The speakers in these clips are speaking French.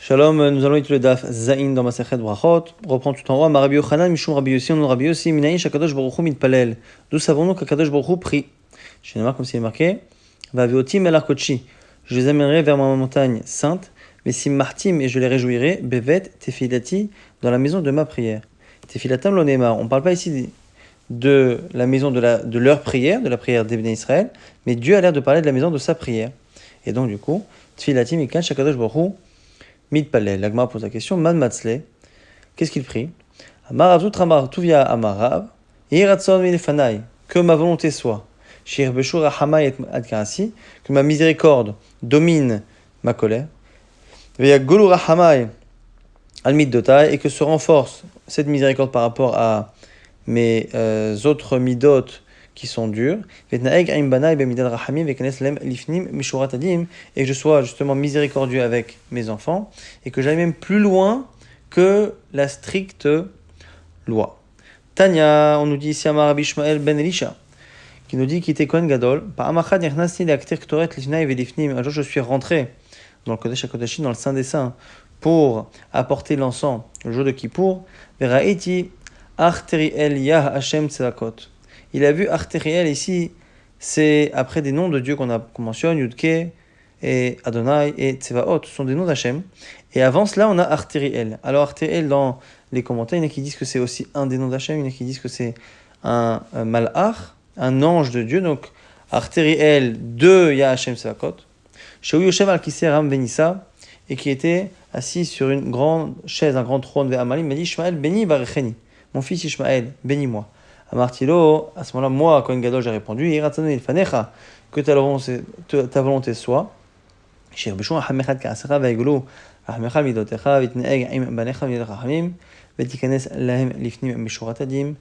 Shalom, nous allons étudier le Daf Zain dans Masechet Brachot. Reprend tout en haut. Rabbi Yochanan, Mishum Rabbi Yossi, on Rabbi Yossi, Minaïn, Shakadosh Baruch Hu mitpalel. D'où savons-nous qu'Akadosh Baruch Hu prie? Je vais comme c'est marqué. Vaviotim el Arkochi. Je les amènerai vers ma montagne sainte, mais si martim et je les réjouirai, Bevet Tefilati, dans la maison de ma prière. Tefilatam l'onémar. On ne parle pas ici de la maison de leur prière, de la prière des Bnei Israël, mais Dieu a l'air de parler de la maison de sa prière. Et donc, du coup, Tefilatim ikan Shakadosh Baruch Hu mitpalel. L'Agma pose la question, Man Matzle, qu'est-ce qu'il prie? Amarav Amar Tuvia Amarav, Yiratson Milefanai, que ma volonté soit. Shir Beshur Ahamay et Adkarasi, que ma miséricorde domine ma colère. Veya Golu Rahamay Almid Dotai, et que se renforce cette miséricorde par rapport à mes autres midot qui sont durs, et que je sois justement miséricordieux avec mes enfants, et que j'aille même plus loin que la stricte loi. Tanya, on nous dit ici Amar Rabbi Ishmael ben Elisha, qui nous dit qu'il était Kohen Gadol. Un jour je suis rentré dans le Kodesh HaKodashim, dans le Saint des Saints, pour apporter l'encens le jour de Kippour. Veraiti Arteriel Yah Hashem Tzedakot. Il a vu Arteriel ici, c'est après des noms de Dieu qu'on mentionne, Yudke et Adonai et Tsevaot, ce sont des noms d'Hachem. Et avant cela, on a Arteriel. Alors Arteriel, dans les commentaires, il y en a qui disent que c'est aussi un des noms d'Hachem, il y en a qui disent que c'est un malach, un ange de Dieu. Donc Arteriel de Yah Hashem Tzedakot. Shehu Yoshev al-Kiser Ram Benissa, et qui était assis sur une grande chaise, un grand trône vers Amalim, il m'a dit Ishmael, béni barecheni. Mon fils Ishmael, bénis-moi. Amartilo, à ce moment-là, moi, Kohen Gadol, j'ai répondu Iratzanu ilfanecha, que ta volonté soit. Shir Bishon Hamechad Kaasecha Vaiglu, Hamechal Midotecha, Vitneeg Im Banecha Midot Chachamim, Vetikanes Lahem Lifnim Mishuratadim.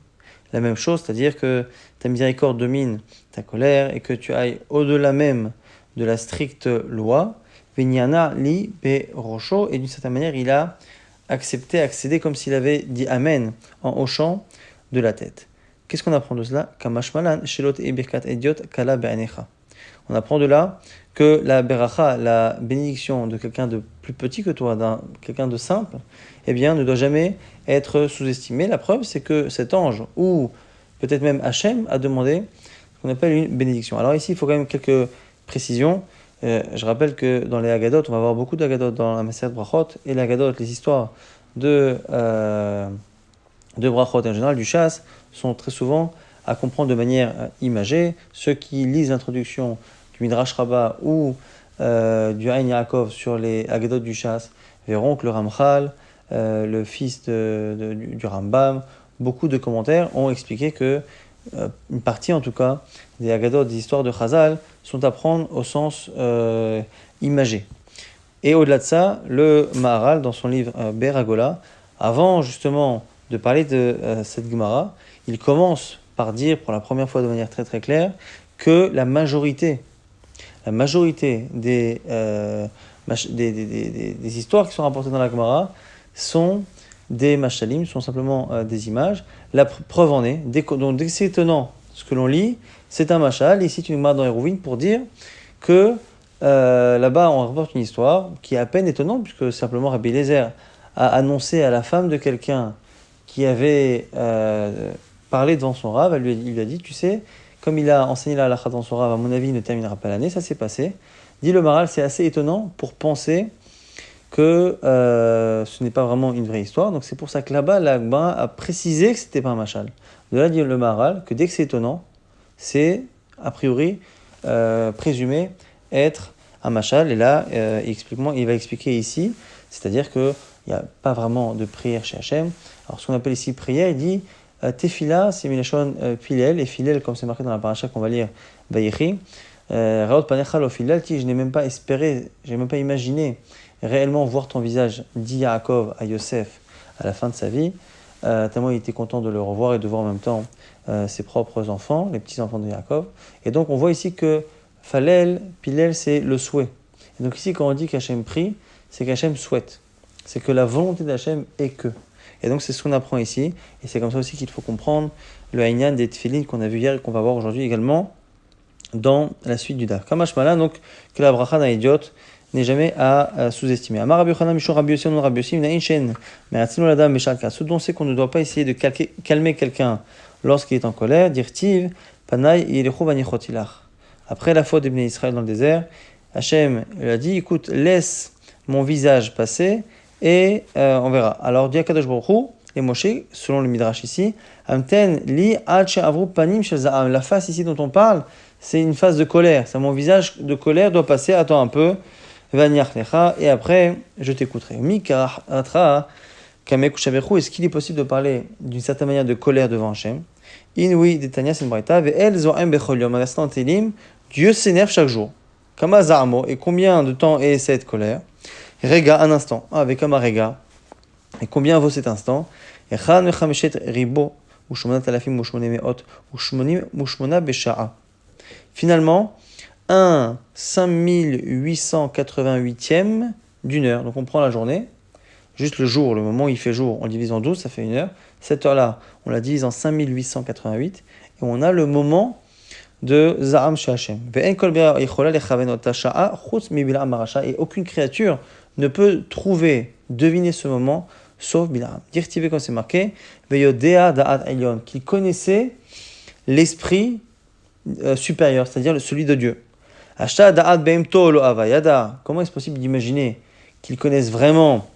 La même chose, c'est-à-dire que ta miséricorde domine ta colère et que tu ailles au-delà même de la stricte loi. Vinyana li be rocho, et d'une certaine manière, il a accédé comme s'il avait dit Amen en hochant de la tête. Qu'est-ce qu'on apprend de cela? Kamashmalan shelot e birkat ediot kala be'anecha. On apprend de là que la beracha, la bénédiction de quelqu'un de plus petit que toi, quelqu'un de simple, eh bien, ne doit jamais être sous-estimée. La preuve, c'est que cet ange, ou peut-être même Hachem, a demandé ce qu'on appelle une bénédiction. Alors ici, il faut quand même quelques précisions. Je rappelle que dans les Haggadot, on va avoir beaucoup d'Haggadot dans la Masechet Brachot, et les Haggadot, les histoires de Brachot et en général du chasse, sont très souvent à comprendre de manière imagée. Ceux qui lisent l'introduction du Midrash Rabbah ou du Haïn Yaakov sur les Haggadot du chasse verront que le Ramchal, le fils du Rambam, beaucoup de commentaires ont expliqué que une partie en tout cas des Haggadot, des histoires de Chazal, sont à prendre au sens imagé. Et au-delà de ça, le Maharal, dans son livre Beragola, avant justement de parler de cette Gemara, il commence par dire, pour la première fois de manière très très claire, que la majorité des histoires qui sont rapportées dans la Gemara sont des mashalim, sont simplement des images. La preuve en est, donc dès que c'est étonnant ce que l'on lit, c'est un mashal. Ici, tu nous marques dans Hérouvine pour dire que là-bas, on rapporte une histoire qui est à peine étonnante, puisque simplement Rabbi Eliezer a annoncé à la femme de quelqu'un qui avait parlé devant son rave, il lui a dit, tu sais, comme il a enseigné la halakha devant son rave, à mon avis, il ne terminera pas l'année, ça s'est passé. Dit le Maharal, c'est assez étonnant pour penser que ce n'est pas vraiment une vraie histoire. Donc c'est pour ça que là-bas, l'Agma a précisé que ce n'était pas un mashal. De là dit le Maharal que dès que c'est étonnant, c'est a priori présumé être un mashal. Et là, il va expliquer ici, c'est-à-dire qu'il n'y a pas vraiment de prière chez Hachem. Alors ce qu'on appelle ici prière, il dit Tefila, c'est Milachon Pilel, et Filel, comme c'est marqué dans la paracha qu'on va lire, Vayechi. Raot Panechal Filel, je n'ai même pas espéré, je n'ai même pas imaginé réellement voir ton visage, dit Yaakov à Yosef à la fin de sa vie, tellement il était content de le revoir et de voir en même temps ses propres enfants, les petits-enfants de Yaakov. Et donc on voit ici que Falel, Pilel, c'est le souhait. Et donc ici quand on dit qu'Hachem prie, c'est qu'Hachem souhaite. C'est que la volonté d'Hachem est que. Et donc c'est ce qu'on apprend ici, et c'est comme ça aussi qu'il faut comprendre le Haïnyan des Tfilin qu'on a vu hier et qu'on va voir aujourd'hui également dans la suite du Daf. Kamash Malan, donc que la bracha d'un idiot n'est jamais à sous-estimer. Amar Rabbi Yochanan Mishur Rabbi Yossi, Rabbi Yossi, Nain Shen, mais Atzilon Ladam Meshalka. Ce dont c'est qu'on ne doit pas essayer de calmer quelqu'un lorsqu'il est en colère, dire Tiv, Panay, Yelechu Vanichotilach. Après la faute des Bnei Israël dans le désert, Hachem lui a dit, écoute, laisse mon visage passer et on verra. Alors, dit Akadosh Baruch Hu, et Moshe, selon le Midrash ici, Amten li ad she'avru panim shel za'am. La face ici dont on parle, c'est une face de colère. Ça, mon visage de colère doit passer, attends un peu, vaniach lecha, et après, je t'écouterai. Mikar atra kamek ushabechu. Est-ce qu'il est possible de parler d'une certaine manière de colère devant Hachem? Inui detanya sen braïta, ve'el zo'em bechol yom. Restant Télim, Dieu s'énerve chaque jour. Kama za'amo, et combien de temps est cette colère? Rega, un instant. Avec un rega. Et combien vaut cet instant? Finalement, un 5888e d'une heure. Donc on prend la journée, juste le jour, le moment où il fait jour, on le divise en 12, ça fait une heure. Cette heure-là, on la divise en 5888 et on a le moment de Za'am chez Hachem. Et aucune créature ne peut trouver, deviner ce moment, sauf Bilam. Dirtivé comme c'est marqué, Veyodea da'at elyon, qu'il connaissait l'esprit supérieur, c'est-à-dire celui de Dieu. Ashta da'at beimto lo avayada. Comment est-ce possible d'imaginer qu'il connaisse vraiment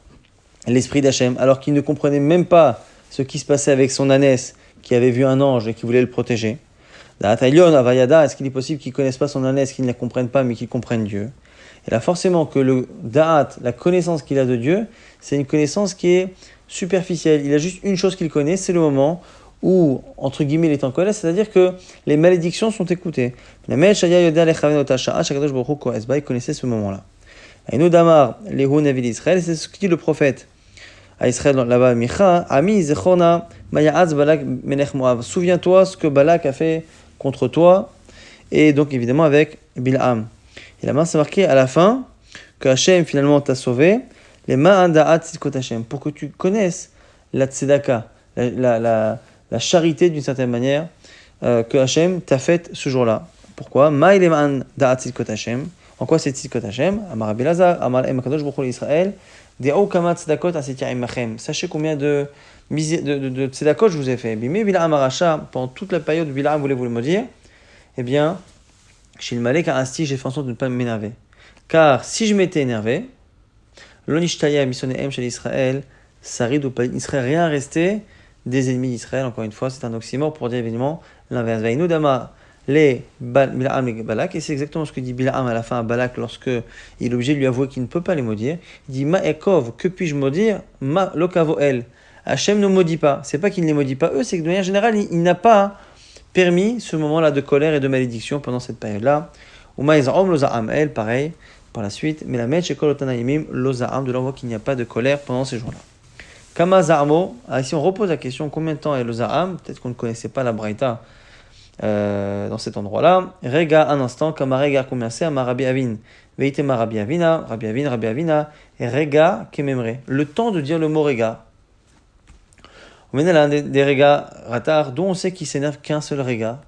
l'esprit d'Hachem alors qu'il ne comprenait même pas ce qui se passait avec son ânesse qui avait vu un ange et qui voulait le protéger? Da'at elyon avayada, est-ce qu'il est possible qu'il ne connaisse pas son ânesse, qu'il ne la comprenne pas mais qu'il comprenne Dieu? Et là, forcément que le da'at, la connaissance qu'il a de Dieu, c'est une connaissance qui est superficielle. Il a juste une chose qu'il connaît, c'est le moment où, entre guillemets, il est en colère, c'est-à-dire que les malédictions sont écoutées. Il connaissait ce moment-là. Et nous, Damar, les Navi d'Israël, c'est ce que dit le prophète à Israël là-bas, Micha, Ami Zechona, Mayaaz Balak Melech Moab. Souviens-toi ce que Balak a fait contre toi, et donc évidemment avec Bil'am. Et là-bas, c'est marqué à la fin que Hachem finalement t'a sauvé, les ma'anda'at tzidkot Hachem, pour que tu connaisses la tzedaka, la charité d'une certaine manière que Hachem t'a faite ce jour-là. Pourquoi? Ma'il les ma'anda'at tzidkot Hachem. En quoi c'est tzidkot Hachem? Amar Rabbi Elazar, Amar Kadosh Baruch Hu Israël, de'o kama tzedakot asetia imachem. Sachez combien de tzedakot je vous ai fait. Bimé Bil'am Aracha, pendant toute la période où Bil'am voulait vous le maudire, eh bien, chez le Malek à Asti, j'ai fait en sorte de ne pas m'énerver. Car si je m'étais énervé, l'onishtaya missonéem chez l'Israël, sarid ou pas, il ne serait rien resté des ennemis d'Israël. Encore une fois, c'est un oxymore pour dire évidemment l'inverse. Vaïnou dama les Bil'am et Balak, et c'est exactement ce que dit Bil'am à la fin à Balak lorsque il est obligé de lui avouer qu'il ne peut pas les maudire. Il dit ma ekov, que puis-je maudire? Ma lokavo el. Hachem ne maudit pas. C'est pas qu'il ne les maudit pas eux, c'est que de manière générale, il n'a pas permis ce moment-là de colère et de malédiction pendant cette période-là. Umaïza'om loza'am el, pareil, par la suite. Mais la mèche ekol otanaïmim loza'am, de l'envoi qu'il n'y a pas de colère pendant ces jours-là. Kama za'amo, ici on repose la question, combien de temps est loza'am? Peut-être qu'on ne connaissait pas la braïta dans cet endroit-là. Rega, un instant, kama rega, combien c'est? Ama Rabbi Avin. Veitema Rabbi Avina, et rega kememre. Le temps de dire le mot rega. On mène à des régas ratar, d'où on sait qu'il s'énerve qu'un seul réga.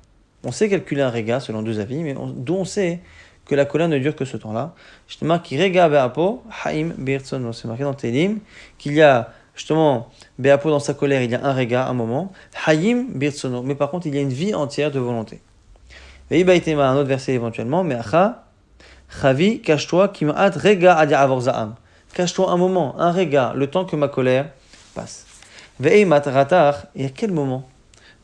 On sait calculer un réga selon deux avis, mais d'où on sait que la colère ne dure que ce temps-là. Je te marque qu'il réga be'apo, haïm be'irtsono. C'est marqué dans Télim qu'il y a justement be'apo dans sa colère, il y a un réga, un moment. Haïm be'irtsono. Mais par contre, il y a une vie entière de volonté. Ve'ibaïtema, un autre verset éventuellement, mais acha, chavi, cache-toi, qui ma'at réga adia avorza'am. Cache-toi un moment, un réga, le temps que ma colère passe. Ve'imat ratar, et à quel moment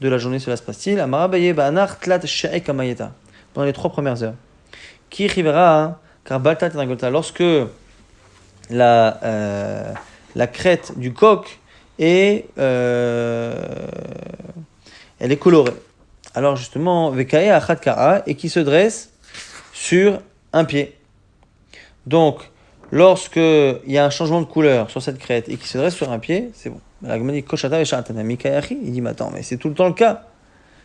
de la journée cela se passe-t-il? Amarabaye ba'anar tlat she'ek amayeta. Pendant les 3 premières heures. Ki chivera, car baltat tenagolta, lorsque la crête du coq est, elle est colorée. Alors justement, vekae achat ka'a, et qui se dresse sur un pied. Donc, lorsque il y a un changement de couleur sur cette crête et qui se dresse sur un pied, c'est bon. La Gemara dit Koshata et Shatana Mikayachi. Il dit mais attends, mais c'est tout le temps le cas.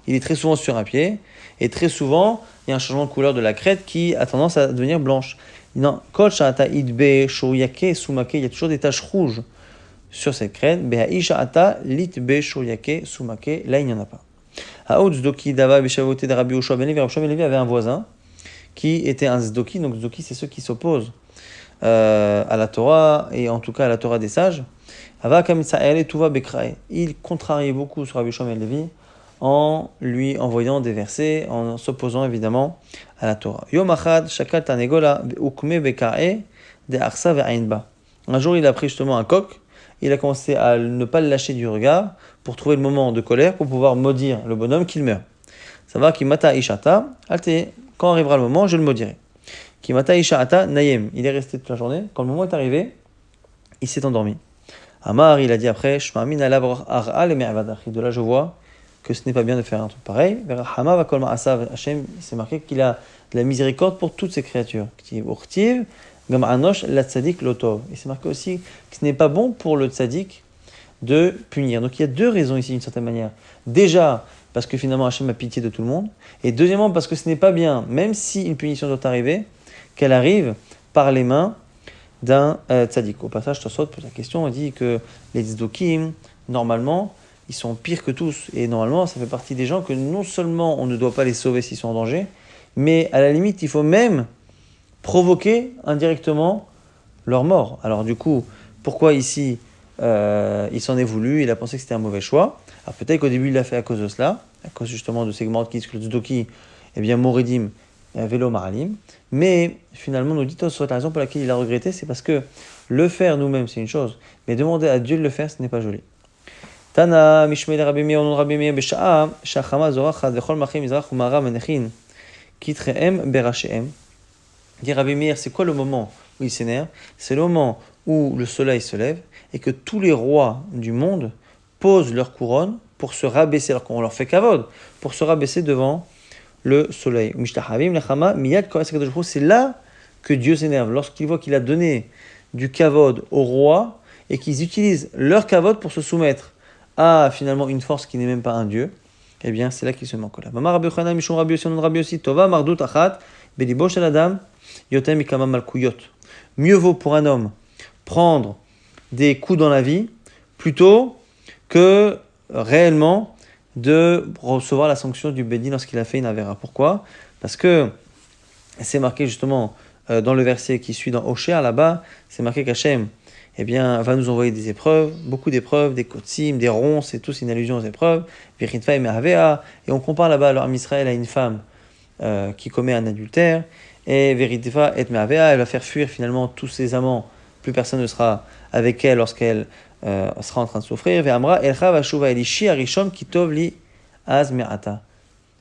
Il est très souvent sur un pied et très souvent il y a un changement de couleur de la crête qui a tendance à devenir blanche. Non, Koshata idbe shoyake sumake, il y a toujours des taches rouges sur cette crête. Behaishata litbe shoyake sumake, là il n'y en a pas. Haout zdoki dava beshavote de Rabbi Yoshua ben Levi. Rabbi Yoshua ben Levi avait un voisin qui était un zdoki. Donc zdoki c'est ceux qui s'opposent à la Torah, et en tout cas à la Torah des sages. Il contrariait beaucoup sur Rabbi Shimon ben Levi en lui envoyant des versets, en s'opposant évidemment à la Torah. Yom Achad, Shakal Tanegola, Ukme Bekae, de Arsa Ve'ainba. Un jour, il a pris justement un coq, il a commencé à ne pas le lâcher du regard pour trouver le moment de colère pour pouvoir maudire le bonhomme qu'il meurt. Ça va, Kimata Ishata, Alte, quand arrivera le moment, je le maudirai. Kimata Ishata Nayem, il est resté toute la journée. Quand le moment est arrivé, il s'est endormi. Amar, il a dit après, Shma'min alav ar'a le me'avadach. De là, je vois que ce n'est pas bien de faire un truc pareil. Verachama va kol ma'asav. Hachem, c'est marqué qu'il a de la miséricorde pour toutes ces créatures. Urtiv, gam anosh la tzadik lotov. Et c'est marqué aussi que ce n'est pas bon pour le tzadik de punir. Donc il y a deux raisons ici d'une certaine manière. Déjà, parce que finalement Hachem a pitié de tout le monde. Et deuxièmement, parce que ce n'est pas bien, même si une punition doit arriver, qu'elle arrive par les mains d'un tzaddik. Au passage, Tosfot pose la question, il dit que les tzdokim, normalement, ils sont pires que tous. Et normalement, ça fait partie des gens que non seulement on ne doit pas les sauver s'ils sont en danger, mais à la limite, il faut même provoquer indirectement leur mort. Alors du coup, pourquoi ici il s'en est voulu, il a pensé que c'était un mauvais choix. Alors peut-être qu'au début il l'a fait à cause de cela, à cause justement de ces gemorot qui disent que le tzdoki, eh bien moridim, vélo maralim. Mais finalement, nous dit Tosfot, la raison pour laquelle il a regretté, c'est parce que le faire nous-mêmes, c'est une chose, mais demander à Dieu de le faire, ce n'est pas joli. Tana, Mishmei Rabbi Meir, on Rabbi Meir, Besha'a, Shachama Zorachat, Vechol Machim, Mizrach, Umara, Menechin, Kitrehem, Berachem. Dit Rabbi Meir, c'est quoi le moment où il s'énerve? C'est le moment où le soleil se lève et que tous les rois du monde posent leur couronne pour se rabaisser, alors qu'on leur fait kavod, pour se rabaisser devant le soleil. C'est là que Dieu s'énerve, lorsqu'il voit qu'il a donné du kavod au roi et qu'ils utilisent leur kavod pour se soumettre à finalement une force qui n'est même pas un Dieu. Eh bien, c'est là qu'il se manque là. Mama Rabbi Yochanan Mishum Rabbi Yossi non Rabbi Yossi Tova Mardut Achat Belibo Shel Adam Yotem Mikama Malkuyot. Mieux vaut pour un homme prendre des coups dans la vie plutôt que réellement de recevoir la sanction du Bédin lorsqu'il a fait une avéra. Pourquoi? Parce que c'est marqué justement dans le verset qui suit dans Osher, là-bas, c'est marqué qu'Hachem va nous envoyer des épreuves, beaucoup d'épreuves, des kotsim, des ronces, c'est tous une allusion aux épreuves. Et on compare là-bas l'homme Israël à une femme qui commet un adultère. Et Veritva et Mehavea, elle va faire fuir finalement tous ses amants. Plus personne ne sera avec elle lorsqu'elle sera en train de souffrir. Ve'amra elcha vashuva elishi arishon kitov li az me'ata.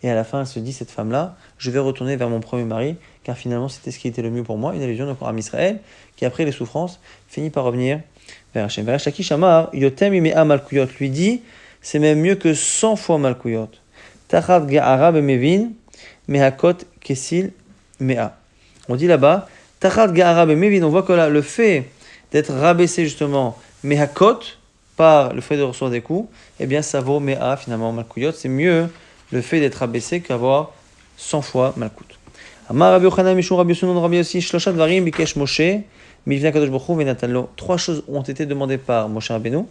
Et à la fin, elle se dit, cette femme-là, je vais retourner vers mon premier mari, car finalement, c'était ce qui était le mieux pour moi, une allusion donc à Israël, qui après les souffrances, finit par revenir vers Hachem. Vers Shakish Amar, yotem imea malkuyot, lui dit, c'est même mieux que 100 fois malkuyot. Tachat ge'ara bemevin, mehakot kesil mea. On dit là-bas, Tachat ge'ara bemevin, on voit que là, le fait d'être rabaissé justement, mehakot, par le fait de recevoir des coups, eh bien ça vaut mea finalement malkuyot, c'est mieux le fait d'être abaissé qu'avoir 100 fois malkout. Amar Rabbi Yochanan Mishum Rabbi Yossi non Rabbi Yossi Shlosha Dvarim Bikesh Moshe Mivna Kadosh Baruch Hu Venatan Lo. 3 choses ont été demandées par Moshe Rabbeinu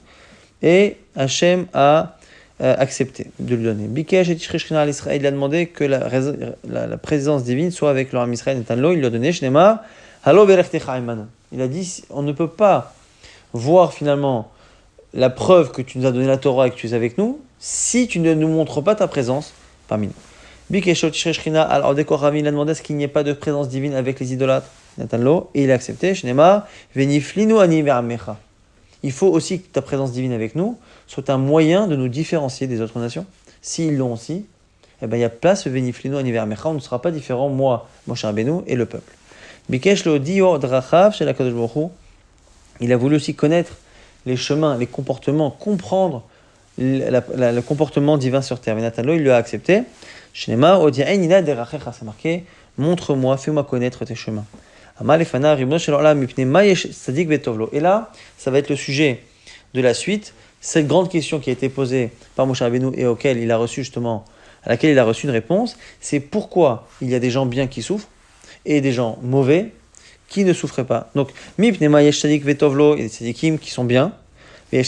et Hachem a accepté de lui donner. Bikesh et Tishrei Shechina al Israël, il a demandé que la présence divine soit avec le Ham Israël Venatan Lo. Il lui a donné Shnema Halo Verechtecha Imanu. Il a dit on ne peut pas voir finalement la preuve que tu nous as donné la Torah et que tu es avec nous si tu ne nous montres pas ta présence parmi nous. Bikeshot Tishrei al Odekor Ravin, il a demandé à ce qu'il n'y ait pas de présence divine avec les idolâtres. Natanlo, et il a accepté. Shnema Veniflinu ani ve'amecha. Il faut aussi que ta présence divine avec nous soit un moyen de nous différencier des autres nations. S'ils l'ont aussi, eh ben il y a place Veniflinu ani ve'amecha, on ne sera pas différent, moi, Moshe Rabbeinu et le peuple. Bikesh lo dio drachav shel HaKadosh Baruch Hu. Il a voulu aussi connaître les chemins, les comportements, comprendre le comportement divin sur terre. Natalo, il l'a accepté. Shnema, Odiaen, Ina, Derachecha, c'est marqué, montre-moi, fais-moi connaître tes chemins. Amalefana, Ribno, Shelolam, Mipne, Mayesh, Sadik, Vetovlo. Et là, ça va être le sujet de la suite. Cette grande question qui a été posée par Moshe Rabbeinu et à laquelle il a reçu une réponse, c'est pourquoi il y a des gens bien qui souffrent et des gens mauvais qui ne souffraient pas. Donc, Mipne, Mayesh, Sadik, Vetovlo, il y a des Sadikim qui sont bien, et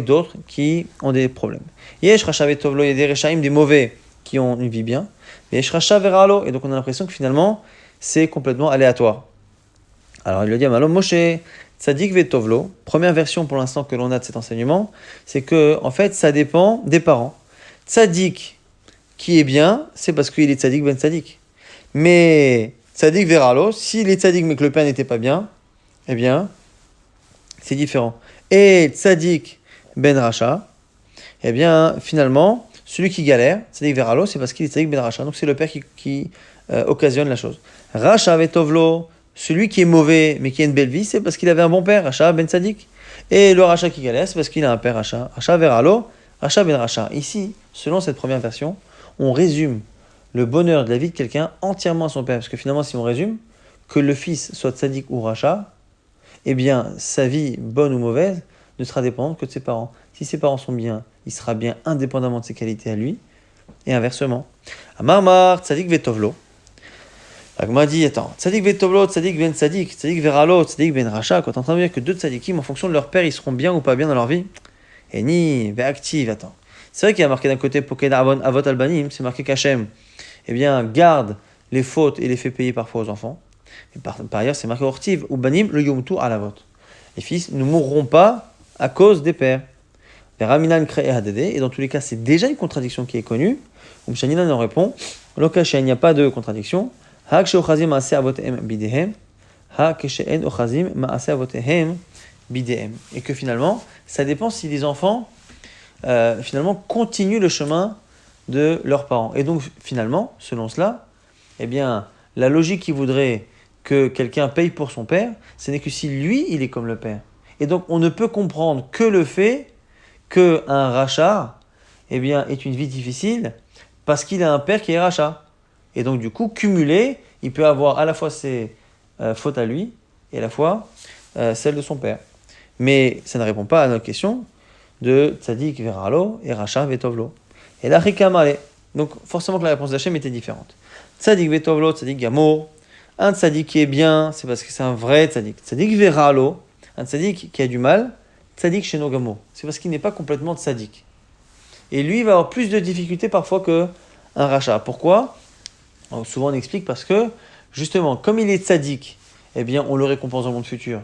d'autres qui ont des problèmes. Yesh Racha Vetovlo, il y a des Rechaim, des mauvais qui ont une vie bien. Yesh Racha Veralo, et donc on a l'impression que finalement c'est complètement aléatoire. Alors il lui dit à Malom Moshe, Tzadik Vetovlo, première version pour l'instant que l'on a de cet enseignement, c'est que en fait ça dépend des parents. Tzadik qui est bien, c'est parce qu'il est Tzadik ben Tzadik. Mais Tzadik Veralo, s'il est Tzadik mais que le père n'était pas bien, eh bien c'est différent. Et Tzadik ben Racha, eh bien finalement celui qui galère, Tzadik Veralo, c'est parce qu'il est Tzadik ben Racha. Donc c'est le père qui occasionne la chose. Racha Vetovlo, celui qui est mauvais, mais qui a une belle vie, c'est parce qu'il avait un bon père, Racha ben Tzadik. Et le Racha qui galère, c'est parce qu'il a un père Racha. Racha Veralo, Racha ben Racha. Ici, selon cette première version, on résume le bonheur de la vie de quelqu'un entièrement à son père. Parce que finalement, si on résume, que le fils soit Tzadik ou Racha, eh bien, sa vie, bonne ou mauvaise, ne sera dépendante que de ses parents. Si ses parents sont bien, il sera bien indépendamment de ses qualités à lui, et inversement. Amar Tzadik Vetovlo. L'Agma dit, attends, Tzadik Vetovlo, Tzadik Ben Tzadik, Tzadik Veralo, Tzadik Ben Racha, quand on est en train de dire que deux Tzadikim, en fonction de leur père, ils seront bien ou pas bien dans leur vie. Et ni, active, attends. C'est vrai qu'il y a marqué d'un côté, Poked Avot Albanim, c'est marqué qu'Hachem, eh bien, garde les fautes et les fait payer parfois aux enfants. Et par ailleurs, c'est marqué Ortiv, ou Banim, le Yomtu à la vote. Les fils ne mourront pas à cause des pères. Raminan Kreye Hadede, et dans tous les cas, c'est déjà une contradiction qui est connue. Umshaninan en répond, Lokash, il n'y a pas de contradiction. Et que finalement, ça dépend si les enfants finalement continuent le chemin de leurs parents. Et donc finalement, selon cela, eh bien, la logique qui voudrait que quelqu'un paye pour son père, ce n'est que si lui, il est comme le père. Et donc on ne peut comprendre que le fait qu'un rachat eh bien, est une vie difficile parce qu'il a un père qui est rachat. Et donc, du coup, cumulé, il peut avoir à la fois ses fautes à lui et à la fois celles de son père. Mais ça ne répond pas à notre question de Tzadik Veralo et Racha Vetovlo. Et là, Rikamale. Donc, forcément que la réponse d'Hachem était différente. Tzadik Vetovlo, Tzadik Gamour. Un Tzadik qui est bien, c'est parce que c'est un vrai Tzadik. Tzadik Veralo, un Tzadik qui a du mal, Tzadik Sheno Gamour. C'est parce qu'il n'est pas complètement Tzadik. Et lui, il va avoir plus de difficultés parfois qu'un Racha. Pourquoi ? Alors, souvent on explique parce que, justement, comme il est tzaddik, eh bien on le récompense dans le monde futur.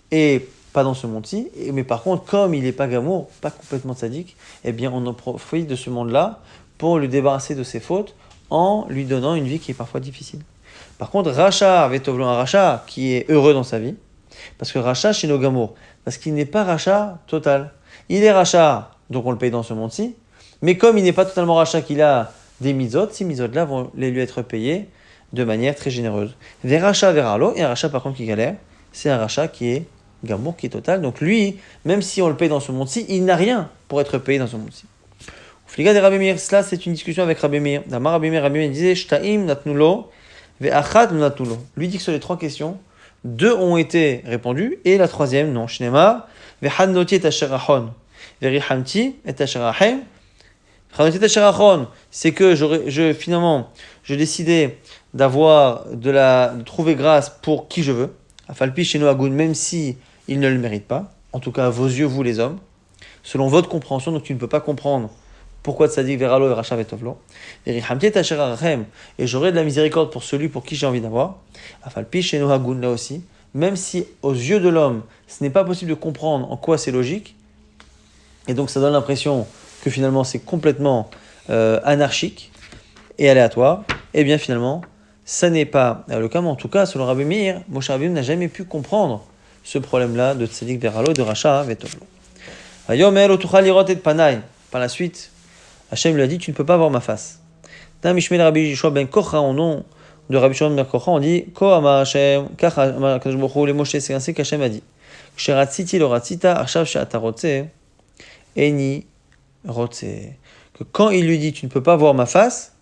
Et pas dans ce monde-ci. Mais par contre, comme il n'est pas gamour, pas complètement tzaddik, eh bien on en profite de ce monde-là pour le débarrasser de ses fautes en lui donnant une vie qui est parfois difficile. Par contre, Racha, Vetovlo, un Racha qui est heureux dans sa vie, parce que Racha chez nos gamour, parce qu'il n'est pas Racha total. Il est Racha, donc on le paye dans ce monde-ci, mais comme il n'est pas totalement Racha, qu'il a des mitzvot, ces mitzvot-là vont lui être payés de manière très généreuse. Des rachats veralo, et un rachat par contre qui galère, c'est un rachat qui est gamour, qui est total. Donc lui, même si on le paye dans ce monde-ci, il n'a rien pour être payé dans ce monde-ci. Fliga de Rabbi Meir, cela c'est une discussion avec Rabbi Meir. D'abord Rabbi Meir disait Shtaim natnulo ve'achad natnulo. Lui dit que sur les trois questions, deux ont été répondues et la troisième non. Shnema ve'had noti et asherachon ve'rihamti et asherahem. C'est que finalement, je décidais de trouver grâce pour qui je veux, Afalpi chez Noagoun, même si il ne le mérite pas, en tout cas à vos yeux, vous les hommes, selon votre compréhension, donc tu ne peux pas comprendre pourquoi Tzadik Veralo et Racha Vetovlo, et j'aurai de la miséricorde pour celui pour qui j'ai envie d'avoir, Afalpi chez Noagoun, là aussi, même si aux yeux de l'homme, ce n'est pas possible de comprendre en quoi c'est logique, et donc ça donne l'impression que finalement c'est complètement anarchique et aléatoire, et bien finalement, ça n'est pas le cas, mais en tout cas, selon Rabbi Meir, Moshe Rabbeinu n'a jamais pu comprendre ce problème-là de Tzadik Veralo, de Racha Vetovlo. Par la suite, Hachem lui a dit, tu ne peux pas voir ma face. Dans Mishmel Rabbi Yeshua ben Kocha, au nom de Rabbi Shimon ben Kocha, on dit, Ko Amar Hachem, Kach Amar Kadosh Baruch Hu le Moshe, c'est ainsi qu'Hachem a dit, Ksheratziti lo ratzita, achav she'ata rotze, eni rotze. Que quand il lui dit, tu ne peux pas voir ma face,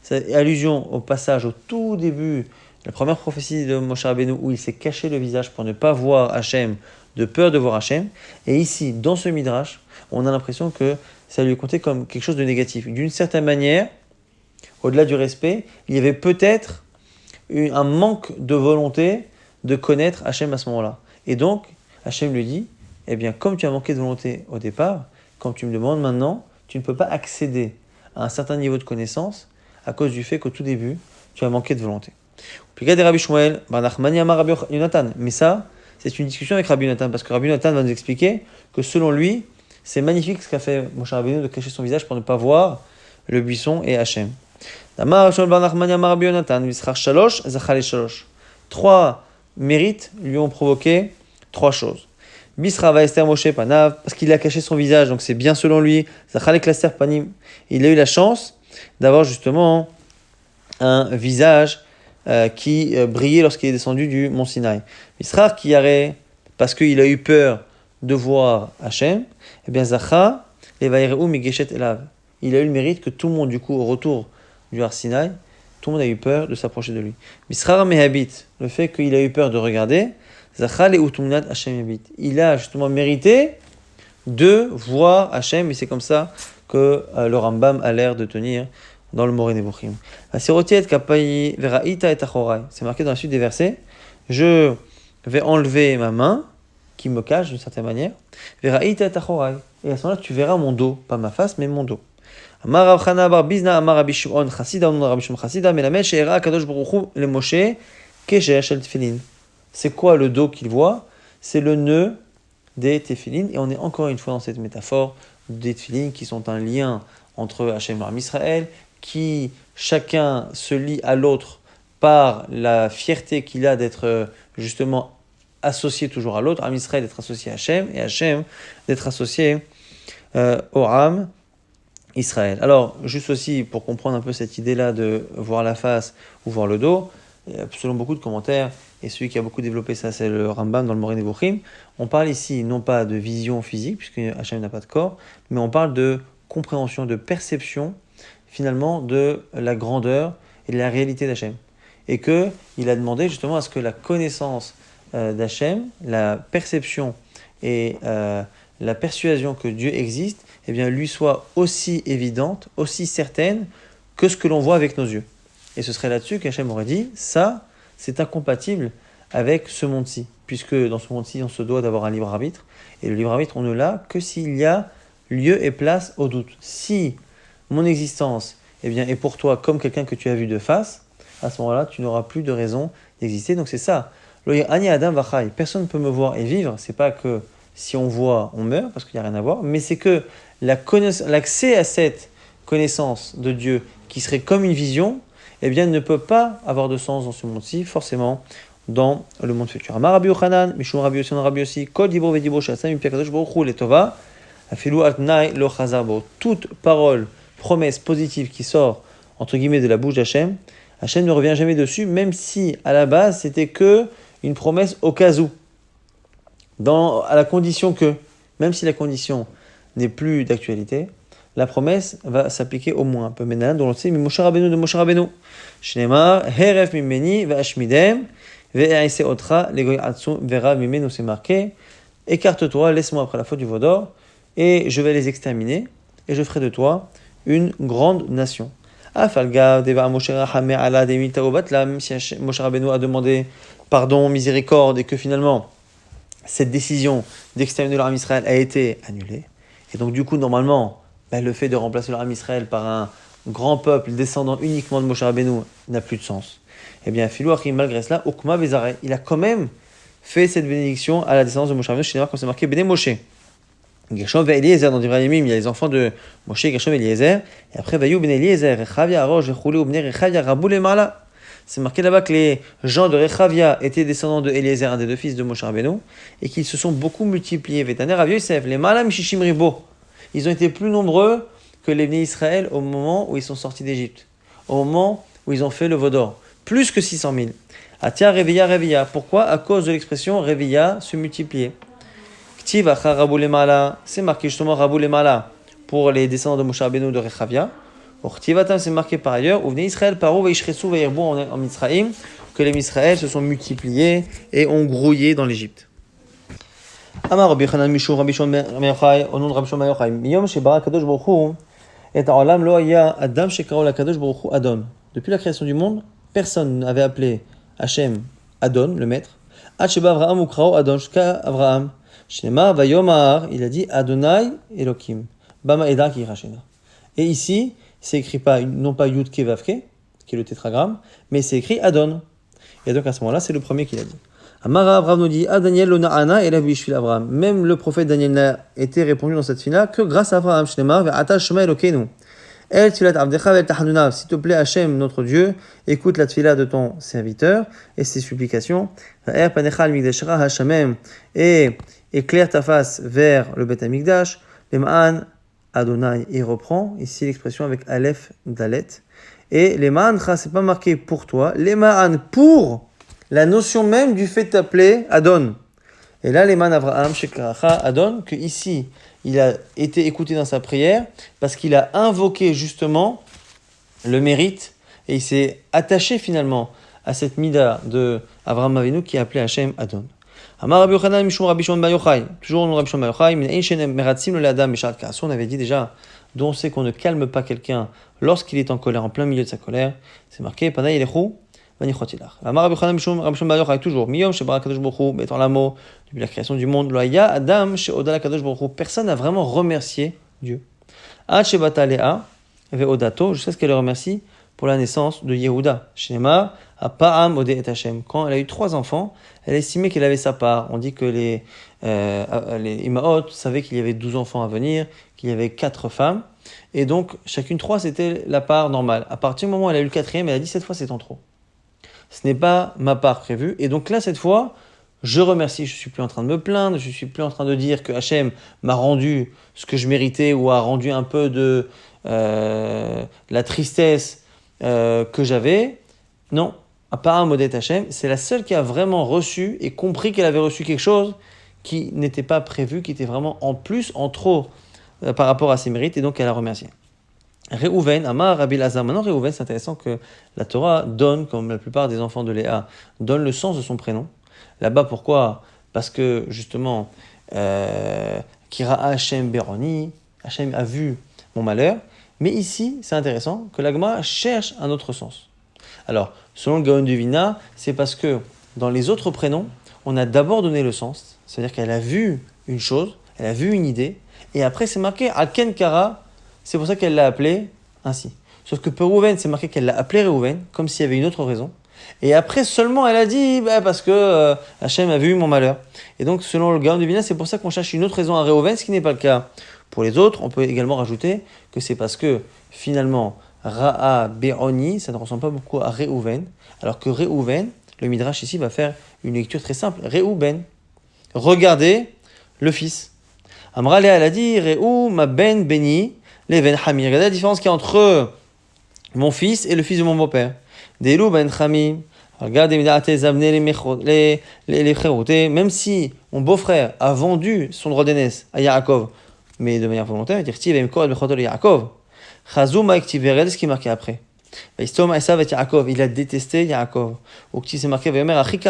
c'est allusion au passage au tout début, la première prophétie de Moshe Rabbeinu, où il s'est caché le visage pour ne pas voir Hachem, de peur de voir Hachem. Et ici, dans ce midrash, on a l'impression que ça lui est compté comme quelque chose de négatif. D'une certaine manière, au-delà du respect, il y avait peut-être un manque de volonté de connaître Hachem à ce moment-là. Et donc, Hachem lui dit, eh bien, comme tu as manqué de volonté au départ, quand tu me demandes maintenant, tu ne peux pas accéder à un certain niveau de connaissance à cause du fait qu'au tout début, tu as manqué de volonté. Pliga de Rabbi Shmuel, Bar Nachmani Amar Rabbi Yonatan. Mais ça, c'est une discussion avec Rabbi Yonatan, parce que Rabbi Yonatan va nous expliquer que selon lui, c'est magnifique ce qu'a fait Moshe Rabbeinu de cacher son visage pour ne pas voir le buisson et Hachem. Amar Shmuel Bar Nachmani Amar Rabbi Yonatan, Visrach Shalosh, Zachale Shalosh. 3 mérites lui ont provoqué 3 choses. Bisra va Esther Moshe Panav, parce qu'il a caché son visage, donc c'est bien selon lui. Zachale Klaster Panim. Il a eu la chance d'avoir justement un visage qui brillait lorsqu'il est descendu du mont Sinaï. Bisra qui arrête, parce qu'il a eu peur de voir Hachem, eh bien Zacha, Levaireu Migeshet Elav. Il a eu le mérite que tout le monde, du coup, au retour du Har Sinaï, tout le monde a eu peur de s'approcher de lui. Bisra Mehabit, le fait qu'il a eu peur de regarder, Zacha Leutumnat Hachem Habit. Il a justement mérité de voir Hachem, et c'est comme ça que le Rambam a l'air de tenir dans le Moreh Nebuchim. C'est marqué dans la suite des versets. Je vais enlever ma main, qui me cache d'une certaine manière. Et à ce moment-là, tu verras mon dos, pas ma face, mais mon dos. Amar Rav Chana bar Bizna, Amar Rabbi Shimon Chassida, Rabbi Shimon Chassida, Melamed She'era Kadosh Baruch Hu le Moshe Kesher Shel Tefillin. C'est quoi le dos qu'il voit? C'est le nœud des Tefillin. Et on est encore une fois dans cette métaphore des Tefillin qui sont un lien entre Hachem et Israël, qui chacun se lie à l'autre par la fierté qu'il a d'être justement associé toujours à l'autre, Am Israël d'être associé à Hachem, et Hachem d'être associé au Am Israël. Alors, juste aussi pour comprendre un peu cette idée-là de voir la face ou voir le dos, selon beaucoup de commentaires, et celui qui a beaucoup développé ça, c'est le Rambam dans le Moreh Nebuchim, on parle ici non pas de vision physique, puisque Hachem n'a pas de corps, mais on parle de compréhension, de perception, finalement, de la grandeur et de la réalité d'Hachem. Et qu'il a demandé justement à ce que la connaissance d'Hachem, la perception et la persuasion que Dieu existe, eh bien, lui soit aussi évidente, aussi certaine que ce que l'on voit avec nos yeux. Et ce serait là-dessus qu'Hachem aurait dit, ça, c'est incompatible avec ce monde-ci, puisque dans ce monde-ci, on se doit d'avoir un libre arbitre, et le libre arbitre, on ne l'a que s'il y a lieu et place au doute. Si mon existence eh bien, est pour toi comme quelqu'un que tu as vu de face, à ce moment-là, tu n'auras plus de raison d'exister. Donc c'est ça. Ani Adam Vachai, personne ne peut me voir et vivre. C'est pas que si on voit, on meurt, parce qu'il n'y a rien à voir, mais c'est que l'accès à cette connaissance de Dieu, qui serait comme une vision, eh bien, ne peut pas avoir de sens dans ce monde-ci, forcément dans le monde futur. Amar Rabbi Yochanan, Mishum Rabbi Yossi, Rabbi Yossi, Kol Dibro Vedibro Shassam, Mipia Kadosh Baruch Hu Letova, Afilu Altnai Lo Chazar Bo. Toute parole, promesse positive qui sort, entre guillemets, de la bouche d'Hachem, Hachem ne revient jamais dessus, même si, à la base, c'était que une promesse au cas où. À la condition que, même si la condition n'est plus d'actualité, la promesse va s'appliquer au moins. Un peu maintenant, dont on sait, mais Moshe Rabbeinu de Moshe Rabbeinu. Shneimar, Heref Mimeni, Ve'ashmidem, Ve'aïse Otra, Legoy Atsum, Vera Mimenu, c'est marqué. Écarte-toi, laisse-moi après la faute du veau d'or, et je vais les exterminer, et je ferai de toi une grande nation. Afalga, Deva Moshe Rachame Ala Demita Obatla, même si Moshe Rabbeinu a demandé pardon, miséricorde, et que finalement, cette décision d'exterminer l'Arm Israël a été annulée. Et donc, du coup, normalement, le fait de remplacer l'Arm Israël par un grand peuple descendant uniquement de Moshe Rabbeinu n'a plus de sens. Eh bien, Filou Achim, malgré cela, Okma Bezare, il a quand même fait cette bénédiction à la descendance de Moshe Rabbeinu, chez comme c'est marqué Béné Moshe. Gershom et Eliezer, dans Divrei Yamim, il y a les enfants de Moshe, Gershom et Eliezer, et après, Vayou Ben Eliezer, Rechavia, Arosh, Vechulé, Ubner, Rechavia, Rabou, les Marla. C'est marqué là-bas que les gens de Rechavia étaient descendants de Eliezer, un des deux fils de Moshe Rabbeinu, et qu'ils se sont beaucoup multipliés. Vetaner, Rav Yosef, les Marla, Mishishim Ribo. Ils ont été plus nombreux que les Bnei Israël au moment où ils sont sortis d'Égypte, au moment où ils ont fait le veau d'or. Plus que 600 000. Atia, Reviya, Reviya. Pourquoi? À cause de l'expression Reviya, se multiplier. Ktiv, Acha, Rabou, les Marla. C'est marqué justement Rabou, les Marla pour les descendants de Moshe Rabbeinu de Rechavia. Ortivatam, c'est marqué par ailleurs, où venait Israël, Paro, Veishresu, Veirbo en Israël, que les Israël se sont multipliés et ont grouillé dans l'Égypte. Amar Rabbi Yochanan Mishum Rabbi Shimon ben Yochai, au nom de Rabbi Shimon ben Yochai, Miyom Shebara Kadosh Baruch Hu, et Olam Lo Haya Adam Shekaro la Kadosh Baruch Hu Adon. Depuis la création du monde, personne n'avait appelé Hachem Adon, le maître. Ad Sheba Avraham Ukrao Adon Shka Avraham. Shnema Vayom Ahar, il a dit Adonai Elokim. Bama Eda Ki Rachena. Et ici, c'est écrit pas, non pas Yud Ke Vav Ke, qui est le tétragramme, mais c'est écrit Adon. Et donc à ce moment-là, c'est le premier qui l'a dit. Amara Abraham nous dit, Daniel Lona'ana et la Bishvil Abraham. Même le prophète Daniel n'a été répondu dans cette fila que grâce à Abraham. Shnemar, ve'ata shema Elokeinu. El tfilat abdecha ve'el tahanunav. S'il te plaît, Hachem, notre Dieu, écoute la tfila de ton serviteur et ses supplications. Va'er panecha al migdashra hachamem. Et éclaire ta face vers le Beth Amikdash. Lema'an Adonai. Il reprend ici l'expression avec Aleph Dalet. Et Lema'an, c'est pas marqué pour toi. Lema'an, pour la notion même du fait de t'appeler Adon. Et là, Leman Avraham, Shekaracha, Adon, que ici, il a été écouté dans sa prière parce qu'il a invoqué justement le mérite et il s'est attaché finalement à cette mida de Avraham Avinu qui a appelé Hachem Adon. Amar Rabbi Yochanan Mishum Rabbi Shimon Bar Yochai, toujours nom Rabbi Shimon Bar Yochai, Min Ein Meratzim le Adam Mishat Ka'ason, on avait dit déjà, dont on sait qu'on ne calme pas quelqu'un lorsqu'il est en colère, en plein milieu de sa colère. C'est marqué, Panay Elechu. Amar Rabbi Yochanan Mishum Rabbi Shimon Bar Yochai, toujours, Miyom Shebara Kadosh Baruch Hu, Betor Lamo, depuis la création du monde, Loaya Adam Sheodala Kadosh Baruch Hu, personne n'a vraiment remercié Dieu. Ad Shebata Lea Ve'odato, jusqu'à ce qu'elle le remercie pour la naissance de Yehuda. Shnema Apa'am Ode et Hashem. Quand elle a eu 3 enfants, elle estimait qu'elle avait sa part. On dit que les Imaot savaient qu'il y avait 12 enfants à venir, qu'il y avait 4 femmes, et donc chacune 3, c'était la part normale. À partir du moment où elle a eu le 4e, elle a dit cette fois c'est en trop. Ce n'est pas ma part prévue, et donc là cette fois, je remercie, je ne suis plus en train de me plaindre, je ne suis plus en train de dire que Hachem m'a rendu ce que je méritais ou a rendu un peu de la tristesse que j'avais. Non, à part un Modet Hachem, c'est la seule qui a vraiment reçu et compris qu'elle avait reçu quelque chose qui n'était pas prévu, qui était vraiment en plus, en trop par rapport à ses mérites, et donc elle a remercié. Réhouven, Amar, Rabbi Lazar. Maintenant, Réhouven, c'est intéressant que la Torah donne, comme la plupart des enfants de Léa, donne le sens de son prénom. Là-bas, pourquoi ? Parce que, justement, Kira Hachem Beroni, Hachem a vu mon malheur. Mais ici, c'est intéressant que l'Agma cherche un autre sens. Alors, selon le Gaon du Vina, c'est parce que dans les autres prénoms, on a d'abord donné le sens, c'est-à-dire qu'elle a vu une chose, elle a vu une idée, et après c'est marqué Alken Kara, c'est pour ça qu'elle l'a appelé ainsi. Sauf que pour Réhouven, c'est marqué qu'elle l'a appelé Réhouven, comme s'il y avait une autre raison. Et après seulement, elle a dit, parce que Hachem a vu mon malheur. Et donc, selon le Gaon du Vina, c'est pour ça qu'on cherche une autre raison à Réhouven, ce qui n'est pas le cas. Pour les autres, on peut également rajouter que c'est parce que, finalement, Ra'a Be'oni, ça ne ressemble pas beaucoup à Réhouven, alors que Réhouven, le Midrash ici va faire une lecture très simple. Réhouben, regardez le fils. Amra Léa, elle a dit, Réhou ma ben beni, leven hami. Regardez la différence qu'il y a entre mon fils et le fils de mon beau-père. Delou ben hami. Regardez, même si mon beau-frère a vendu son droit d'aînesse à Yaakov, mais de manière volontaire, il dit, Yaakov. Chazou regardez ce qui est marqué après. Il a détesté Yaakov. Ou qui s'est marqué, parce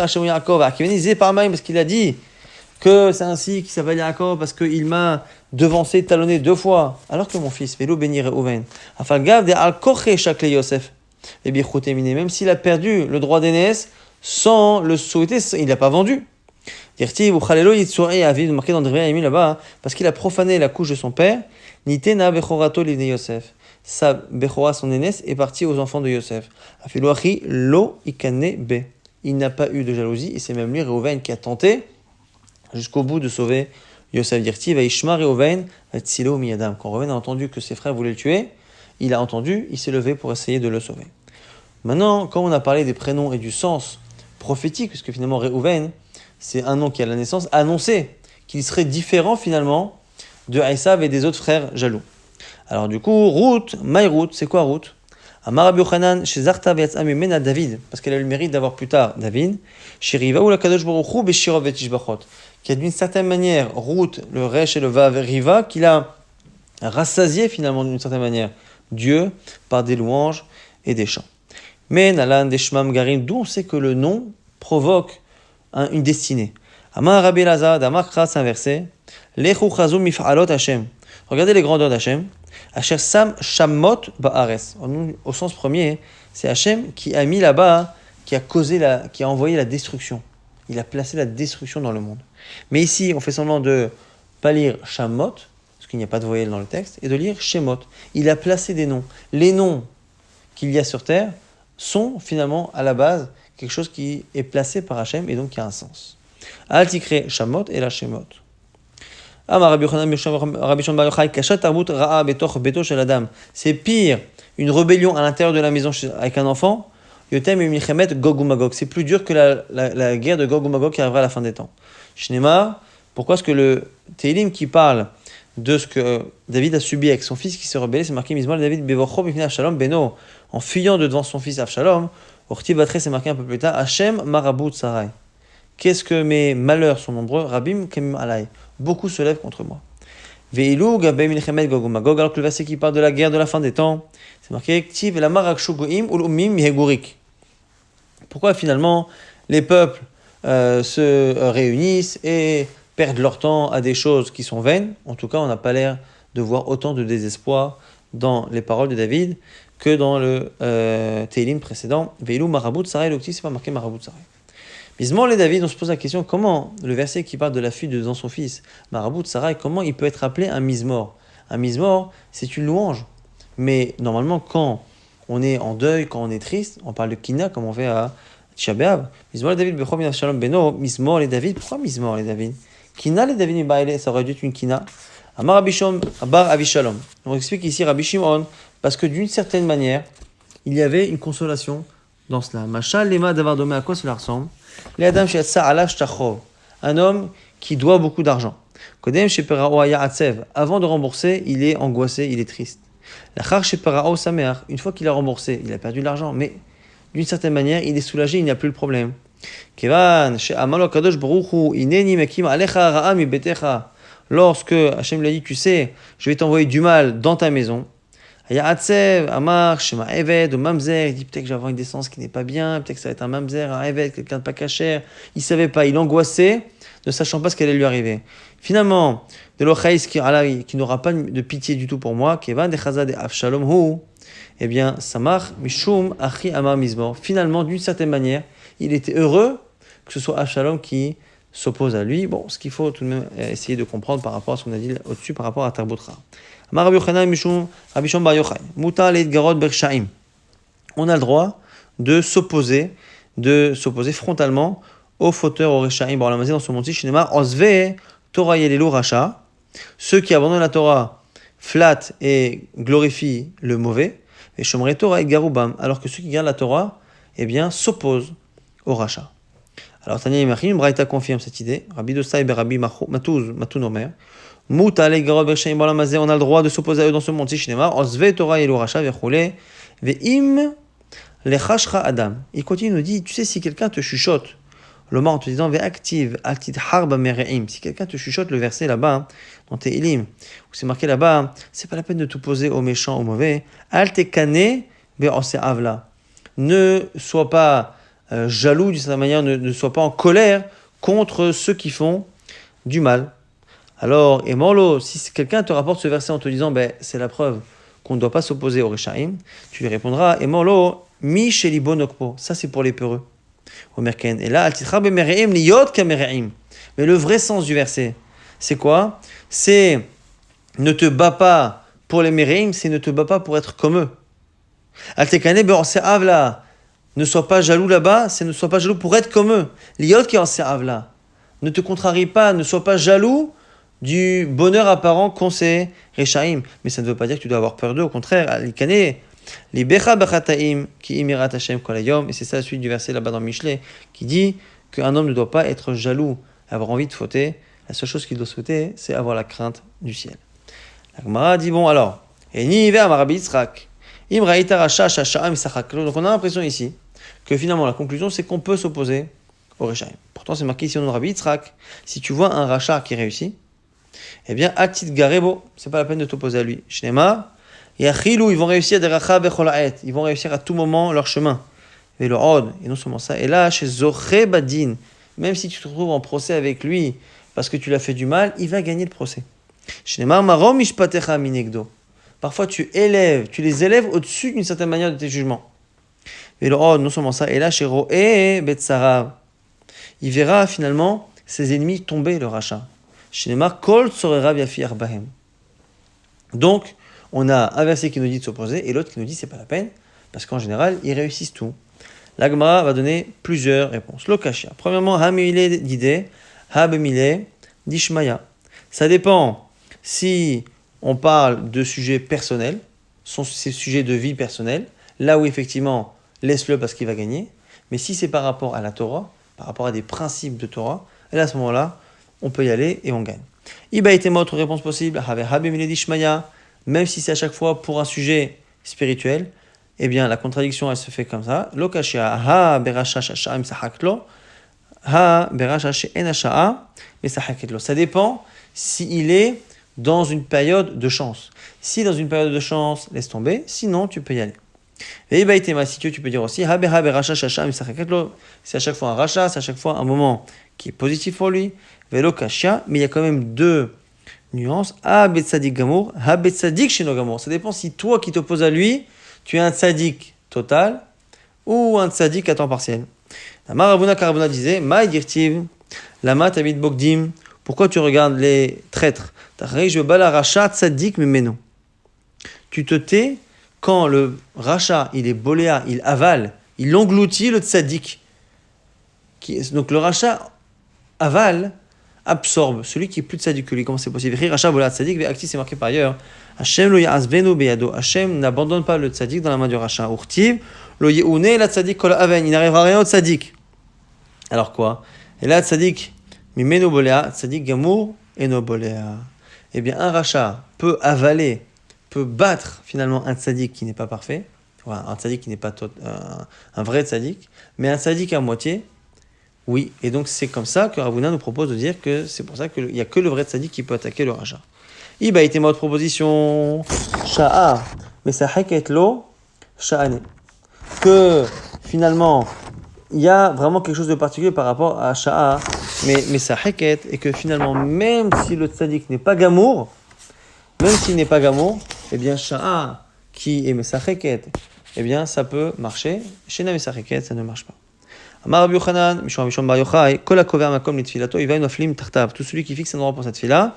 qu'il a dit que c'est ainsi qu'il s'appelle Yaakov, parce qu'il m'a devancé, talonné 2 fois. Alors que mon fils, Vélo béni Réhouven, même s'il a perdu le droit d'aînesse, sans le souhaiter, il n'a pas vendu. Marqué dans Devarim là-bas, parce qu'il a profané la couche de son père, Nitena Bechorato Livnei Yosef. Sa Bechora, son aînesse, est partie aux enfants de Yosef. Afiloachi lo ikane be. Il n'a pas eu de jalousie, et c'est même lui, Réhouven, qui a tenté jusqu'au bout de sauver Yosef. Dirti va Ishma Réhouven Tzilo miyadam. Quand Réhouven a entendu que ses frères voulaient le tuer, il a entendu, il s'est levé pour essayer de le sauver. Maintenant, quand on a parlé des prénoms et du sens prophétique, puisque finalement Réhouven, c'est un nom qui à la naissance annonçait qu'il serait différent finalement de Esav et des autres frères jaloux. Alors du coup, Ruth, Maï-Ruth, c'est quoi Ruth ? Amar Rabbi Yochanan, chez Zarta v'yatz'a mimena David, parce qu'elle a eu le mérite d'avoir plus tard David, chez Riva la Kadosh Baruch Hu b'shirov v'tishbachot, qui a d'une certaine manière, Ruth, le Resh et le Vav Riva, qu'il a rassasié finalement d'une certaine manière Dieu par des louanges et des chants. Mais Nalan Deshmam Garim, d'où on sait que le nom provoque une destinée. Amar Rabbi Lazar, d'Amar Kras, un verset. Lechu chazum mif'alot Hashem. Regardez les grandeurs d'Hachem. Asher sam shamot ba'ares. Au sens premier, c'est Hachem qui a mis là-bas, qui a envoyé la destruction. Il a placé la destruction dans le monde. Mais ici, on fait semblant de pas lire shamot, parce qu'il n'y a pas de voyelle dans le texte, et de lire shemot. Il a placé des noms. Les noms qu'il y a sur terre sont finalement à la base quelque chose qui est placé par Hachem et donc qui a un sens. Al tikre shamot et la shemot. C'est pire une rébellion à l'intérieur de la maison avec un enfant. Yotem et Milchemet Gog ou Magog. C'est plus dur que la guerre de Gog ou Magog qui arrivera à la fin des temps. Shnema, pourquoi est-ce que le Teilim qui parle de ce que David a subi avec son fils qui s'est rebellé, c'est marqué Mizmor David Bevocho Bifnei Avshalom Beno, en fuyant de devant son fils Avshalom. Orti Batre, c'est marqué un peu plus tard, Hachem Marabou Tsarai. Qu'est-ce que mes malheurs sont nombreux, Rabim Kemim Alai. Beaucoup se lèvent contre moi. Veilou Gabem Milchemet Gog ou Magog, alors que le verset qui parle de la guerre de la fin des temps, c'est marqué Ktiv la Marakshu Goim ul Umim Mihegurik. Pourquoi finalement les peuples se réunissent et perdent leur temps à des choses qui sont vaines? En tout cas, on n'a pas l'air de voir autant de désespoir dans les paroles de David que dans le Teilim précédent. Veilou Marabout Sarai Lokti, c'est pas marqué Marabout Sarai. Mizmor les David, on se pose la question, comment le verset qui parle de la fuite dans son fils, Marabout Sarai, comment il peut être appelé un Mizmor? Un Mizmor, c'est une louange. Mais normalement, quand on est en deuil, quand on est triste, on parle de Kina, comme on fait à Tisha B'Av. Mizmor les David, Bechom Shalom Beno, Mizmor les David. Pourquoi Mizmor les David? Kina les David Mibaïle, ça aurait dû être une Kina. Amar Rabishon, Abar Avishalom. On explique ici Rabbi Shimon, parce que d'une certaine manière, il y avait une consolation dans cela. Machal Lema Davar Domé, à quoi cela ressemble? Les Adam Shetsa Ala Shtachov, un homme qui doit beaucoup d'argent. Kodem Sheperao Aya Atsev, avant de rembourser, il est angoissé, il est triste. L'achar Sheperao Sameach, une fois qu'il a remboursé, il a perdu de l'argent, mais d'une certaine manière, il est soulagé, il n'y a plus le problème. Kevan She'amalo Kadosh Baruch Hu Ineni Mekim Alecha Ra'a Mi Betecha, lorsque Hachem lui a dit, tu sais, je vais t'envoyer du mal dans ta maison. Aya Atsev, Amar, Shema Eved, ou Mamzer, il dit peut-être que je vais avoir une descendance qui n'est pas bien, peut-être que ça va être un Mamzer, un Eved, quelqu'un de pas cachère. Il ne savait pas, il angoissait, ne sachant pas ce qui allait lui arriver. Finalement, de l'Ochaïs qui n'aura pas de pitié du tout pour moi, Kevan de Chazad et Avshalom Hu, eh bien, Samar, Mishum, Achi, Amar, Mizmor. Finalement, d'une certaine manière, il était heureux que ce soit Avshalom qui s'oppose à lui. Bon, ce qu'il faut tout de même essayer de comprendre par rapport à ce qu'on a dit au-dessus, par rapport à Tarbotra. On a le droit de s'opposer frontalement aux fauteurs, aux Reshaim. Bon, on l'a dans ce monti, Shinemar, Osve, Torah Yelelu Racha, ceux qui abandonnent la Torah flattent et glorifient le mauvais, et Shomrei Torah et Garubam, alors que ceux qui gardent la Torah, eh bien, s'opposent au Racha. Alors, Tanya Imachim, Braïta confirme cette idée. Rabbi Dossai et Rabbi Matoun Omer. Mouta les garot bershaim balamazé, on a le droit de s'opposer à eux dans ce monde. Si Shinemar, Osve Torah Yelu Racha, Vechoule, Veim Lechashcha Adam. Il continue, nous dit, tu sais, si quelqu'un te chuchote, l'Omar en te disant, Ve'active, Altid Harba Mereim, si quelqu'un te chuchote le verset là-bas, dans tes Ilim, où c'est marqué là-bas, c'est pas la peine de t'opposer aux méchants, aux mauvais, Altekane Be'ose Avla. Ne sois pas jaloux d'une certaine manière, ne sois pas en colère contre ceux qui font du mal. Alors, et Morlo, si quelqu'un te rapporte ce verset en te disant, c'est la preuve qu'on ne doit pas s'opposer au Reshaim, tu lui répondras, et Morlo, mi sheli bonokpo, ça c'est pour les peureux. Et là, mais le vrai sens du verset, c'est quoi? C'est ne te bats pas pour les Mereim, c'est ne te bats pas pour être comme eux. Ne sois pas jaloux là-bas, c'est ne sois pas jaloux pour être comme eux. Liot qui en là. Ne te contrarie pas, ne sois pas jaloux du bonheur apparent qu'ont ces Reshaim. Mais ça ne veut pas dire que tu dois avoir peur d'eux, au contraire. Alikane, li becha bachataim ki imirat Hashem kol hayom. Et c'est ça la suite du verset là-bas dans Michelet, qui dit qu'un homme ne doit pas être jaloux, avoir envie de fauter. La seule chose qu'il doit souhaiter, c'est avoir la crainte du ciel. La Gemara dit, bon alors, Eni ver Rabbi Yitzhak, im raïta racha shasha'am isachak. Donc on a l'impression ici que finalement la conclusion c'est qu'on peut s'opposer au Reshaim. Pourtant c'est marqué ici au nom de Rabbi Yitzhak, si tu vois un rachat qui réussit, eh bien atit garebo, c'est pas la peine de t'opposer à lui. Shnema, yachilou, ils vont réussir des racha becholaet, ils vont réussir à tout moment leur chemin. Et le od, et non seulement ça, et là chez Zoché Badin, même si tu te retrouves en procès avec lui parce que tu l'as fait du mal, il va gagner le procès. Shnema marom ishpatecha minegdo. Parfois tu les élèves au-dessus d'une certaine manière de tes jugements. Et le non seulement ça, et là chez Roé Betsarav, il verra finalement ses ennemis tomber, le rachat. Shinemar kol tsorera biafi arbahem. Donc, on a un verset qui nous dit de s'opposer et l'autre qui nous dit c'est pas la peine, Parce qu'en général, ils réussissent tout. La Gemara va donner plusieurs réponses. Lokashia. Premièrement, Hamile d'idée, Habemile d'Ishmaya. Ça dépend si on parle de sujets personnels, ces sujets de vie personnelle, là où effectivement, laisse-le parce qu'il va gagner. Mais si c'est par rapport à la Torah, par rapport à des principes de Torah, et là, à ce moment-là, on peut y aller et on gagne. Iba était autre réponse possible, Habemile d'Ishmaya, même si c'est à chaque fois pour un sujet spirituel, eh bien, la contradiction, elle se fait comme ça. Lo kashia, ha berasha shasha misahaklo, ha berasha she'en hasha'a misahaketlo. Ça dépend s'il est dans une période de chance. Si dans une période de chance, laisse tomber. Sinon, tu peux y aller. Et baïtema, si tu peux dire aussi, ha berasha shasha misahaketlo. C'est à chaque fois un rachat, c'est à chaque fois un moment qui est positif pour lui. Velo kashia, mais il y a quand même deux nuances. Ha betzadik gamour, ha betzadik sheno gamour. Ça dépend si toi qui t'opposes à lui, tu es un tzaddik total ou un tzaddik à temps partiel. Amar Ravuna Karavuna disait, Ma dirtiv, lama tamid bogdim. Pourquoi tu regardes les traîtres? Je bala racha tzaddik memeno. Tu te tais quand le racha, il est boléa, il avale, il engloutit le tzaddik. Donc le racha avale, absorbe celui qui est plus tzaddik que lui. Comment c'est possible? Racha bola tzaddik, ve'akti, c'est marqué par ailleurs. Hashem lo ya'azbenu beyado. Hashem n'abandonne pas le tzaddik dans la main du rachat. Urtiv lo ye'une la tzaddik kol aven. Il n'arrivera rien au tzaddik. Alors quoi? Et là tzaddik mimeno bolea, tzaddik gamour eno bolea. Eh bien un rachat peut avaler, peut battre finalement un tzaddik qui n'est pas parfait, un tzaddik qui n'est pas un vrai tzaddik, mais un tzaddik à moitié. Oui, et donc c'est comme ça que Ravuna nous propose de dire que c'est pour ça qu'il n'y a que le vrai tzaddik qui peut attaquer le rachat. Iba était ma autre proposition. Sha'a, mais ça haket lo, sha'ane. Que finalement, il y a vraiment quelque chose de particulier par rapport à Sha'a, mais ça haket, et que finalement, même si le tzaddik n'est pas gamour, même s'il n'est pas gamour, eh bien Sha'a, qui est Mesacheket, eh bien ça peut marcher. Chez Mesacheket, ça ne marche pas. Amar Rabbi Yochanan, Mishon Bar Yochai, Kol hakover makom litfilato, Ivain noflim tartav. Tout celui qui fixe un endroit pour cette fila,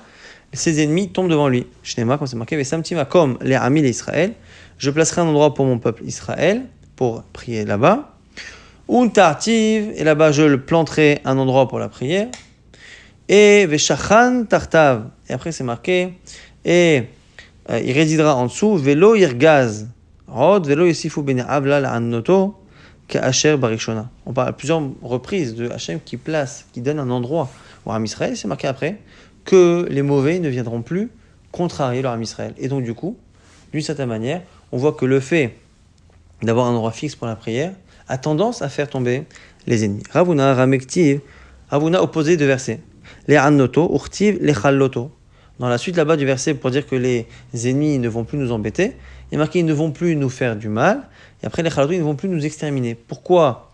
ses ennemis tombent devant lui. Shnema, comme c'est marqué, Vesamtima comme les amis d'Israël. Je placerai un endroit pour mon peuple Israël, pour prier là-bas. Un tartiv, et là-bas je le planterai un endroit pour la prière. Et Veshachan tartav, et après c'est marqué, et il résidera en dessous, Velo yirgaz, Rod, Velo yosifu bene avla la'annoto, Ka'asher barishona. On parle à plusieurs reprises de Hachem qui place, qui donne un endroit au Ham Israël, c'est marqué après, que les mauvais ne viendront plus contrarier leur Ham Israël. Et donc du coup, d'une certaine manière, on voit que le fait d'avoir un endroit fixe pour la prière a tendance à faire tomber les ennemis. Ravuna, Ramektiv, Ravuna opposé de versets. Les Annoto, Urtiv, les Challoto. Dans la suite là-bas du verset, pour dire que les ennemis ne vont plus nous embêter, il est marqué ils ne vont plus nous faire du mal, et après les Challoto, ils ne vont plus nous exterminer. Pourquoi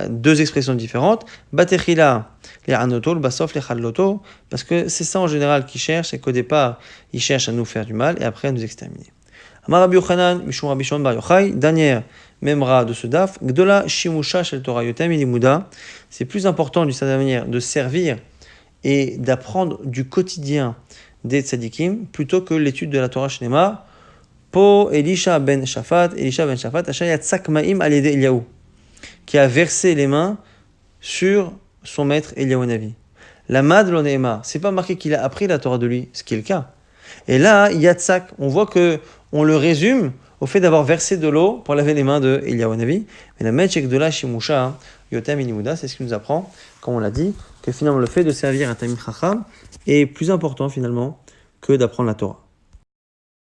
deux expressions différentes? Batechila, les Anoto, le Basof, les Challoto, parce que c'est ça en général qu'ils cherchent, c'est qu'au départ, ils cherchent à nous faire du mal et après à nous exterminer. Amar Rabbi Yochanan, Mishum Rabbi Shimon Bar Yochai, dernière memra de ce daf, Gdola Shimusha Shel Torah Yotem Ilimuda, c'est plus important d'une certaine manière de servir et d'apprendre du quotidien des tzadikim plutôt que l'étude de la Torah Shnema. Po Elisha ben Shafat, Asher Yatzak Ma'im al Yede Eliyahu, qui a versé les mains sur son maître Eliyahu Navi. La Mad lo Ne'ema, c'est pas marqué qu'il a appris la Torah de lui, ce qui est le cas. Et là, Yatzak, on voit que on le résume au fait d'avoir versé de l'eau pour laver les mains de Eliyahu Navi. Mais la Metchek de la Shimusha, Yotam Ilimuda, c'est ce qui nous apprend, comme on l'a dit, que finalement le fait de servir un Tamid Chacham est plus important finalement que d'apprendre la Torah.